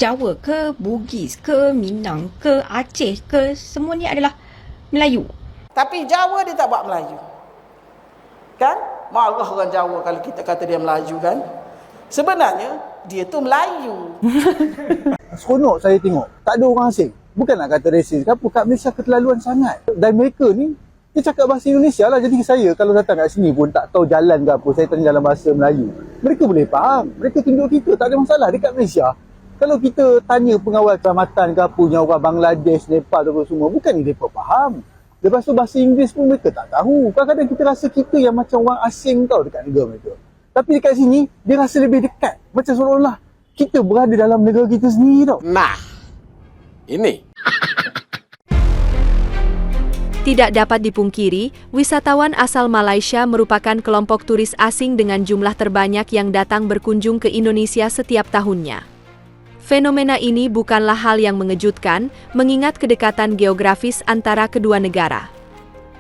Jawa ke, Bugis ke, Minang ke, Aceh ke, semua ni adalah Melayu. Tapi Jawa dia tak buat Melayu. Kan? Marah orang Jawa kalau kita kata dia Melayu kan. Sebenarnya dia tu Melayu. Seronok saya tengok tak ada orang asing. Bukan nak kata resis ke apa, kat Malaysia keterlaluan sangat. Dan mereka ni dia cakap bahasa Indonesia lah. Jadi saya kalau datang kat sini pun tak tahu jalan ke apa, saya tanya dalam bahasa Melayu, mereka boleh faham. Mereka tunjuk kita, tak ada masalah. Dekat Malaysia kalau kita tanya pengawal keselamatan ke apa yang orang Bangladesh, Nepal tu semua, bukan ni mereka faham. Lepas tu bahasa Inggeris pun mereka tak tahu. Kadang-kadang kita rasa kita yang macam orang asing tau dekat negara mereka. Tapi dekat sini, dia rasa lebih dekat. Macam seolah-olah kita berada dalam negara kita sendiri tau. Nah, ini. Tidak dapat dipungkiri, wisatawan asal Malaysia merupakan kelompok turis asing dengan jumlah terbanyak yang datang berkunjung ke Indonesia setiap tahunnya. Fenomena ini bukanlah hal yang mengejutkan, mengingat kedekatan geografis antara kedua negara.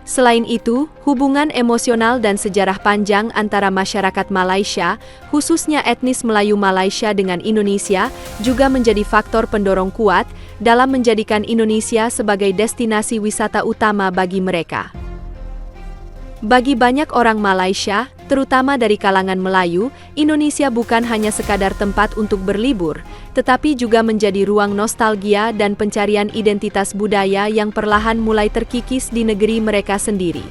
Selain itu, hubungan emosional dan sejarah panjang antara masyarakat Malaysia, khususnya etnis Melayu Malaysia dengan Indonesia, juga menjadi faktor pendorong kuat dalam menjadikan Indonesia sebagai destinasi wisata utama bagi mereka. Bagi banyak orang Malaysia, terutama dari kalangan Melayu, Indonesia bukan hanya sekadar tempat untuk berlibur, tetapi juga menjadi ruang nostalgia dan pencarian identitas budaya yang perlahan mulai terkikis di negeri mereka sendiri.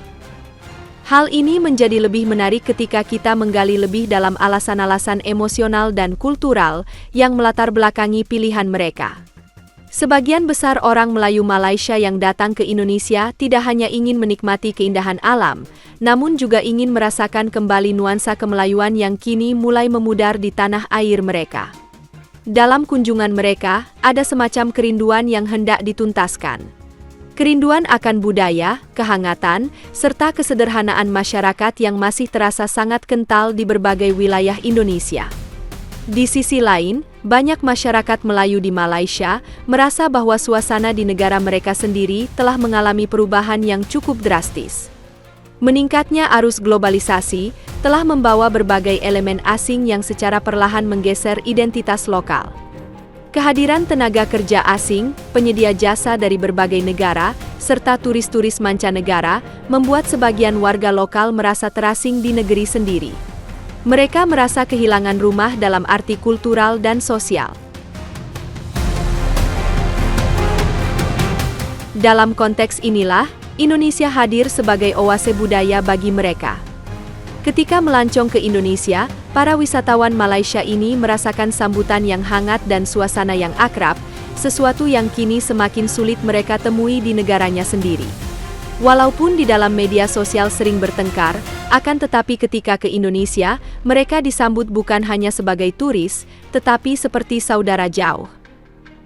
Hal ini menjadi lebih menarik ketika kita menggali lebih dalam alasan-alasan emosional dan kultural yang melatar belakangi pilihan mereka. Sebagian besar orang Melayu Malaysia yang datang ke Indonesia tidak hanya ingin menikmati keindahan alam, namun juga ingin merasakan kembali nuansa kemelayuan yang kini mulai memudar di tanah air mereka. Dalam kunjungan mereka, ada semacam kerinduan yang hendak dituntaskan. Kerinduan akan budaya, kehangatan, serta kesederhanaan masyarakat yang masih terasa sangat kental di berbagai wilayah Indonesia. Di sisi lain, banyak masyarakat Melayu di Malaysia merasa bahwa suasana di negara mereka sendiri telah mengalami perubahan yang cukup drastis. Meningkatnya arus globalisasi telah membawa berbagai elemen asing yang secara perlahan menggeser identitas lokal. Kehadiran tenaga kerja asing, penyedia jasa dari berbagai negara, serta turis-turis mancanegara membuat sebagian warga lokal merasa terasing di negeri sendiri. Mereka merasa kehilangan rumah dalam arti kultural dan sosial. Dalam konteks inilah, Indonesia hadir sebagai oase budaya bagi mereka. Ketika melancong ke Indonesia, para wisatawan Malaysia ini merasakan sambutan yang hangat dan suasana yang akrab, sesuatu yang kini semakin sulit mereka temui di negaranya sendiri. Walaupun di dalam media sosial sering bertengkar, akan tetapi ketika ke Indonesia, mereka disambut bukan hanya sebagai turis, tetapi seperti saudara jauh.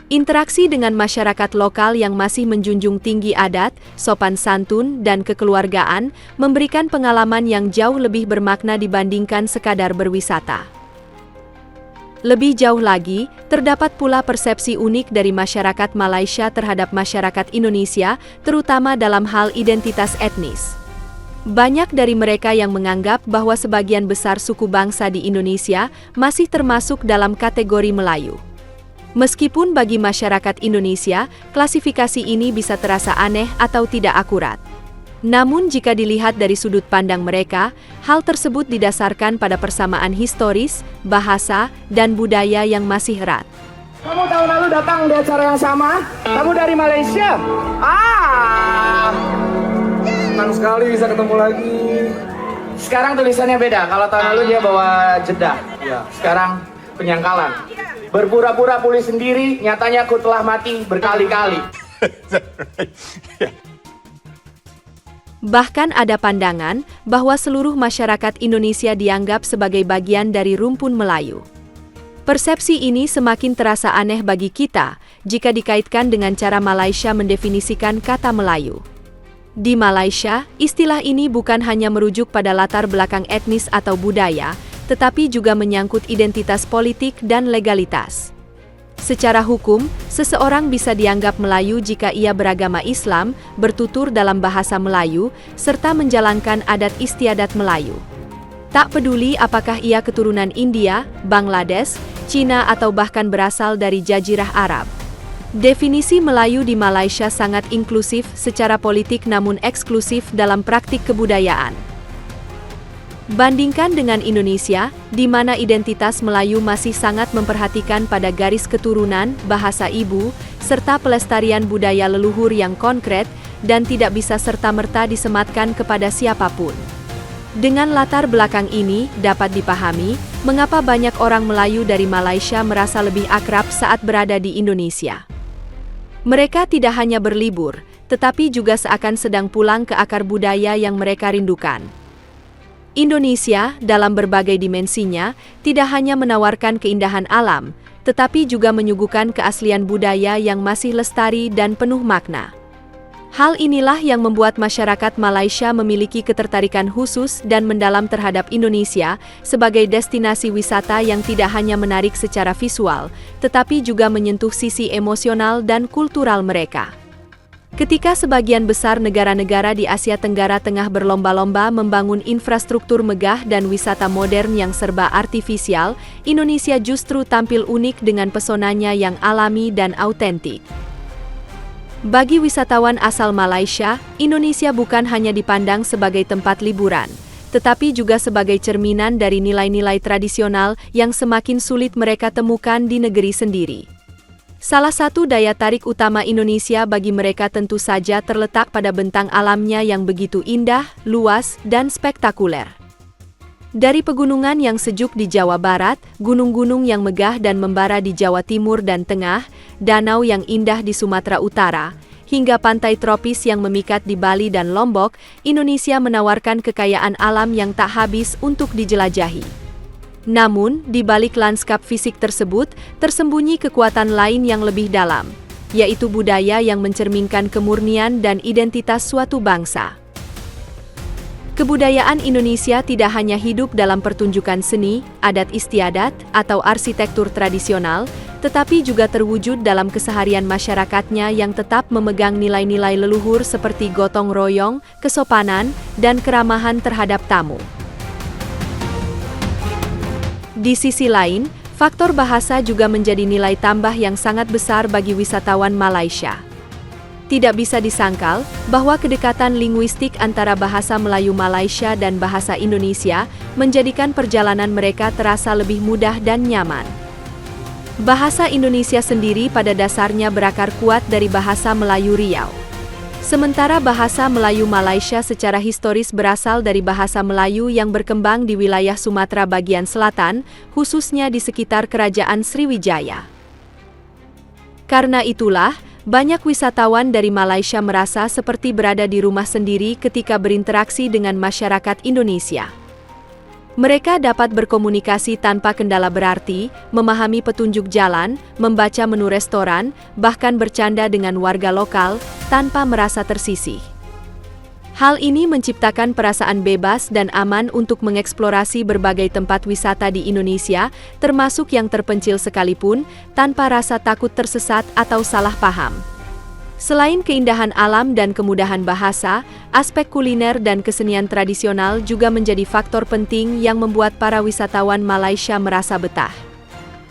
Interaksi dengan masyarakat lokal yang masih menjunjung tinggi adat, sopan santun, dan kekeluargaan memberikan pengalaman yang jauh lebih bermakna dibandingkan sekadar berwisata. Lebih jauh lagi, terdapat pula persepsi unik dari masyarakat Malaysia terhadap masyarakat Indonesia, terutama dalam hal identitas etnis. Banyak dari mereka yang menganggap bahwa sebagian besar suku bangsa di Indonesia masih termasuk dalam kategori Melayu. Meskipun bagi masyarakat Indonesia, klasifikasi ini bisa terasa aneh atau tidak akurat. Namun jika dilihat dari sudut pandang mereka, hal tersebut didasarkan pada persamaan historis, bahasa, dan budaya yang masih erat. Kamu tahun lalu datang di acara yang sama? Kamu dari Malaysia? Senang sekali bisa ketemu lagi. Sekarang tulisannya beda. Kalau tahun lalu dia bawa Jeddah. Ya. Sekarang penyangkalan. Berpura-pura pulih sendiri, nyatanya aku telah mati berkali-kali. Bahkan ada pandangan bahwa seluruh masyarakat Indonesia dianggap sebagai bagian dari rumpun Melayu. Persepsi ini semakin terasa aneh bagi kita jika dikaitkan dengan cara Malaysia mendefinisikan kata Melayu. Di Malaysia, istilah ini bukan hanya merujuk pada latar belakang etnis atau budaya, tetapi juga menyangkut identitas politik dan legalitas. Secara hukum, seseorang bisa dianggap Melayu jika ia beragama Islam, bertutur dalam bahasa Melayu, serta menjalankan adat istiadat Melayu. Tak peduli apakah ia keturunan India, Bangladesh, Cina atau bahkan berasal dari Jazirah Arab. Definisi Melayu di Malaysia sangat inklusif secara politik namun eksklusif dalam praktik kebudayaan. Bandingkan dengan Indonesia, di mana identitas Melayu masih sangat memperhatikan pada garis keturunan, bahasa ibu, serta pelestarian budaya leluhur yang konkret dan tidak bisa serta-merta disematkan kepada siapapun. Dengan latar belakang ini, dapat dipahami mengapa banyak orang Melayu dari Malaysia merasa lebih akrab saat berada di Indonesia. Mereka tidak hanya berlibur, tetapi juga seakan sedang pulang ke akar budaya yang mereka rindukan. Indonesia, dalam berbagai dimensinya, tidak hanya menawarkan keindahan alam, tetapi juga menyuguhkan keaslian budaya yang masih lestari dan penuh makna. Hal inilah yang membuat masyarakat Malaysia memiliki ketertarikan khusus dan mendalam terhadap Indonesia sebagai destinasi wisata yang tidak hanya menarik secara visual, tetapi juga menyentuh sisi emosional dan kultural mereka. Ketika sebagian besar negara-negara di Asia Tenggara tengah berlomba-lomba membangun infrastruktur megah dan wisata modern yang serba artifisial, Indonesia justru tampil unik dengan pesonanya yang alami dan autentik. Bagi wisatawan asal Malaysia, Indonesia bukan hanya dipandang sebagai tempat liburan, tetapi juga sebagai cerminan dari nilai-nilai tradisional yang semakin sulit mereka temukan di negeri sendiri. Salah satu daya tarik utama Indonesia bagi mereka tentu saja terletak pada bentang alamnya yang begitu indah, luas, dan spektakuler. Dari pegunungan yang sejuk di Jawa Barat, gunung-gunung yang megah dan membara di Jawa Timur dan Tengah, danau yang indah di Sumatera Utara, hingga pantai tropis yang memikat di Bali dan Lombok, Indonesia menawarkan kekayaan alam yang tak habis untuk dijelajahi. Namun, di balik lanskap fisik tersebut, tersembunyi kekuatan lain yang lebih dalam, yaitu budaya yang mencerminkan kemurnian dan identitas suatu bangsa. Kebudayaan Indonesia tidak hanya hidup dalam pertunjukan seni, adat istiadat, atau arsitektur tradisional, tetapi juga terwujud dalam keseharian masyarakatnya yang tetap memegang nilai-nilai leluhur seperti gotong royong, kesopanan, dan keramahan terhadap tamu. Di sisi lain, faktor bahasa juga menjadi nilai tambah yang sangat besar bagi wisatawan Malaysia. Tidak bisa disangkal bahwa kedekatan linguistik antara bahasa Melayu Malaysia dan bahasa Indonesia menjadikan perjalanan mereka terasa lebih mudah dan nyaman. Bahasa Indonesia sendiri pada dasarnya berakar kuat dari bahasa Melayu Riau. Sementara bahasa Melayu Malaysia secara historis berasal dari bahasa Melayu yang berkembang di wilayah Sumatera bagian selatan, khususnya di sekitar Kerajaan Sriwijaya. Karena itulah, banyak wisatawan dari Malaysia merasa seperti berada di rumah sendiri ketika berinteraksi dengan masyarakat Indonesia. Mereka dapat berkomunikasi tanpa kendala berarti, memahami petunjuk jalan, membaca menu restoran, bahkan bercanda dengan warga lokal, tanpa merasa tersisih. Hal ini menciptakan perasaan bebas dan aman untuk mengeksplorasi berbagai tempat wisata di Indonesia, termasuk yang terpencil sekalipun, tanpa rasa takut tersesat atau salah paham. Selain keindahan alam dan kemudahan bahasa, aspek kuliner dan kesenian tradisional juga menjadi faktor penting yang membuat para wisatawan Malaysia merasa betah.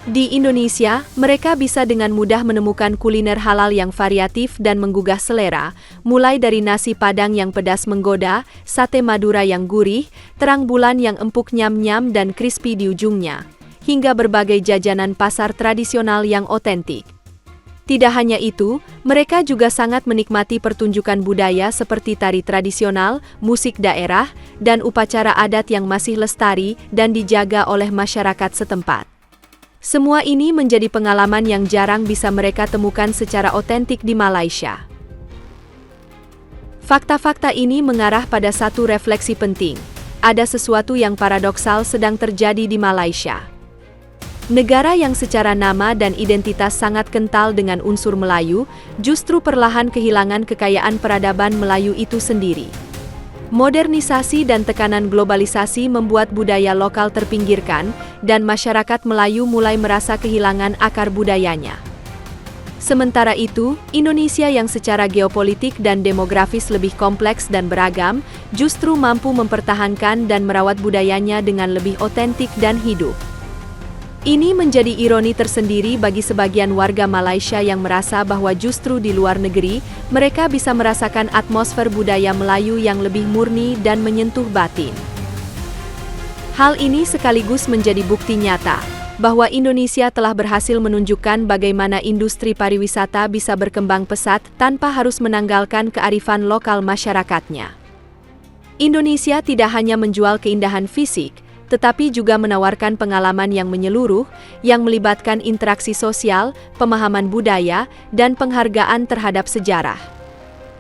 Di Indonesia, mereka bisa dengan mudah menemukan kuliner halal yang variatif dan menggugah selera, mulai dari nasi Padang yang pedas menggoda, sate Madura yang gurih, terang bulan yang empuk nyam-nyam dan crispy di ujungnya, hingga berbagai jajanan pasar tradisional yang otentik. Tidak hanya itu, mereka juga sangat menikmati pertunjukan budaya seperti tari tradisional, musik daerah, dan upacara adat yang masih lestari dan dijaga oleh masyarakat setempat. Semua ini menjadi pengalaman yang jarang bisa mereka temukan secara otentik di Malaysia. Fakta-fakta ini mengarah pada satu refleksi penting. Ada sesuatu yang paradoksal sedang terjadi di Malaysia. Negara yang secara nama dan identitas sangat kental dengan unsur Melayu, justru perlahan kehilangan kekayaan peradaban Melayu itu sendiri. Modernisasi dan tekanan globalisasi membuat budaya lokal terpinggirkan, dan masyarakat Melayu mulai merasa kehilangan akar budayanya. Sementara itu, Indonesia yang secara geopolitik dan demografis lebih kompleks dan beragam, justru mampu mempertahankan dan merawat budayanya dengan lebih otentik dan hidup. Ini menjadi ironi tersendiri bagi sebagian warga Malaysia yang merasa bahwa justru di luar negeri, mereka bisa merasakan atmosfer budaya Melayu yang lebih murni dan menyentuh batin. Hal ini sekaligus menjadi bukti nyata bahwa Indonesia telah berhasil menunjukkan bagaimana industri pariwisata bisa berkembang pesat tanpa harus menanggalkan kearifan lokal masyarakatnya. Indonesia tidak hanya menjual keindahan fisik, tetapi juga menawarkan pengalaman yang menyeluruh, yang melibatkan interaksi sosial, pemahaman budaya, dan penghargaan terhadap sejarah.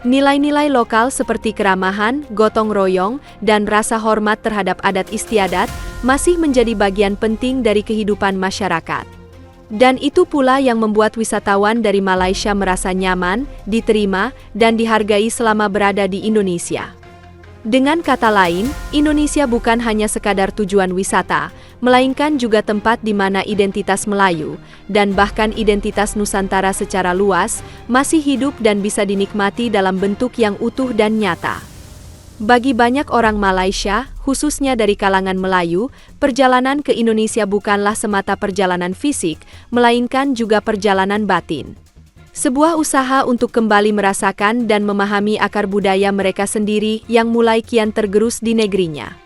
Nilai-nilai lokal seperti keramahan, gotong royong, dan rasa hormat terhadap adat istiadat masih menjadi bagian penting dari kehidupan masyarakat. Dan itu pula yang membuat wisatawan dari Malaysia merasa nyaman, diterima, dan dihargai selama berada di Indonesia. Dengan kata lain, Indonesia bukan hanya sekadar tujuan wisata, melainkan juga tempat di mana identitas Melayu, dan bahkan identitas Nusantara secara luas, masih hidup dan bisa dinikmati dalam bentuk yang utuh dan nyata. Bagi banyak orang Malaysia, khususnya dari kalangan Melayu, perjalanan ke Indonesia bukanlah semata perjalanan fisik, melainkan juga perjalanan batin. Sebuah usaha untuk kembali merasakan dan memahami akar budaya mereka sendiri yang mulai kian tergerus di negerinya.